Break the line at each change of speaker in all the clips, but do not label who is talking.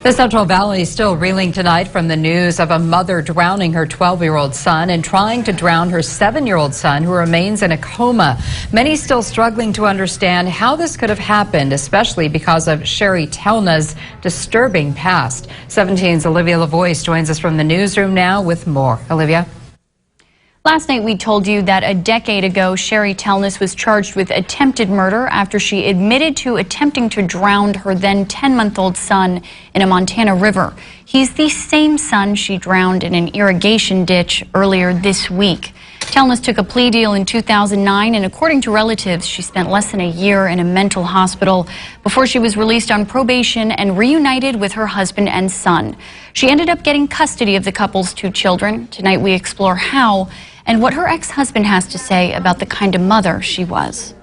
The Central Valley is still reeling tonight from the news of a mother drowning her 12-year-old son and trying to drown her 7-year-old son, who remains in a coma. Many still struggling to understand how this could have happened, especially because of Sherry Telna's disturbing past. 17's Olivia LaVoice joins us from the newsroom now with more. Olivia?
Last night we told you that a decade ago, Sherry Telna was charged with attempted murder after she admitted to attempting to drown her then 10-month-old son in a Montana river. He's the same son she drowned in an irrigation ditch earlier this week. Telna took a plea deal in 2009, and according to relatives, she spent less than a year in a mental hospital before she was released on probation and reunited with her husband and son. She ended up getting custody of the couple's 2 children. Tonight we explore how and what her ex-husband has to say about the kind of mother she was.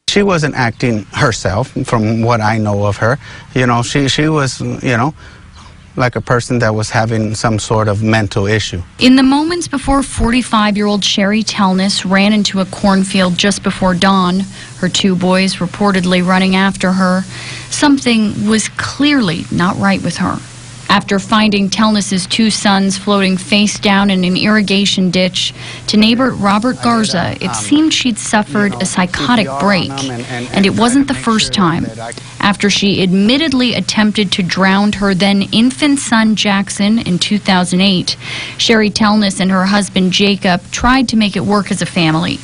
She wasn't acting herself, from what I know of her. You know, she was, like a person that was having some sort of mental issue.
In the moments before 45-year-old Sherry Telna ran into a cornfield just before dawn, her 2 boys reportedly running after her, something was clearly not right with her. After finding Telna's 2 sons floating face down in an irrigation ditch, to neighbor Robert Garza, it seemed she'd suffered a psychotic break, and it wasn't the first time. After she admittedly attempted to drown her then infant son Jackson in 2008, Sherry Telna and her husband Jacob tried to make it work as a family.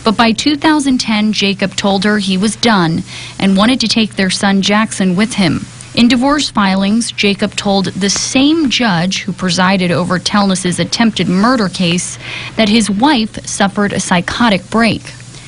But by 2010, Jacob told her he was done and wanted to take their son Jackson with him. In divorce filings, Jacob told the same judge who presided over Telna's attempted murder case that his wife suffered a psychotic break.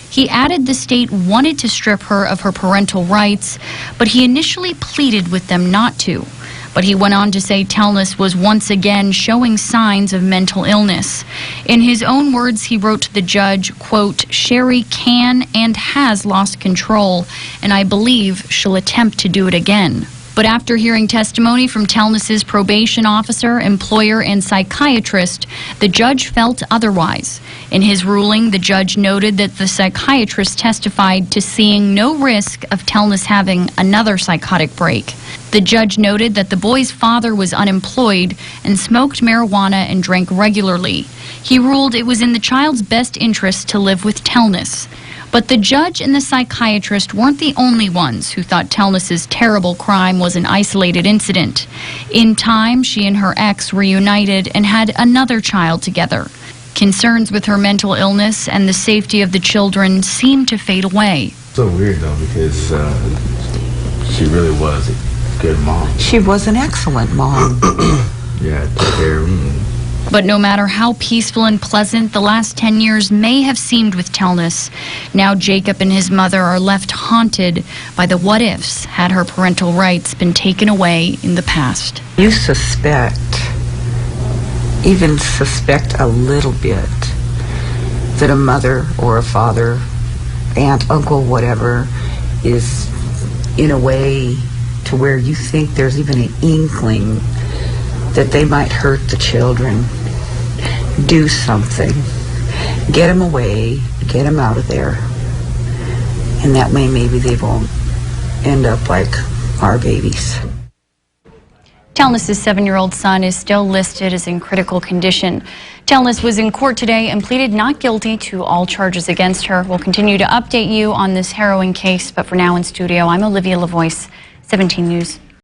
He added the state wanted to strip her of her parental rights, but he initially pleaded with them not to. But he went on to say Telna was once again showing signs of mental illness. In his own words, he wrote to the judge, quote, "Sherry can and has lost control, and I believe she'll attempt to do it again." But after hearing testimony from Telna's probation officer, employer, and psychiatrist, the judge felt otherwise. In his ruling, the judge noted that the psychiatrist testified to seeing no risk of Telna having another psychotic break. The judge noted that the boy's father was unemployed and smoked marijuana and drank regularly. He ruled it was in the child's best interest to live with Telna. But the judge and the psychiatrist weren't the only ones who thought Telna's terrible crime was an isolated incident. In time, she and her ex reunited and had another child together. Concerns with her mental illness and the safety of the children seemed to fade away.
So weird, though, because she really was a good mom.
She was an excellent mom.
Yeah, took care of them.
But no matter how peaceful and pleasant the last 10 years may have seemed with Telna, now Jacob and his mother are left haunted by the what-ifs had her parental rights been taken away in the past.
You even suspect a little bit that a mother or a father, aunt, uncle, whatever, is in a way to where you think there's even an inkling that they might hurt the children. Do something. Get them away. Get them out of there. And that way maybe they won't end up like our babies.
Telna's 7-year-old son is still listed as in critical condition. Telna was in court today and pleaded not guilty to all charges against her. We'll continue to update you on this harrowing case, but for now in studio, I'm Olivia LaVoice, 17 News.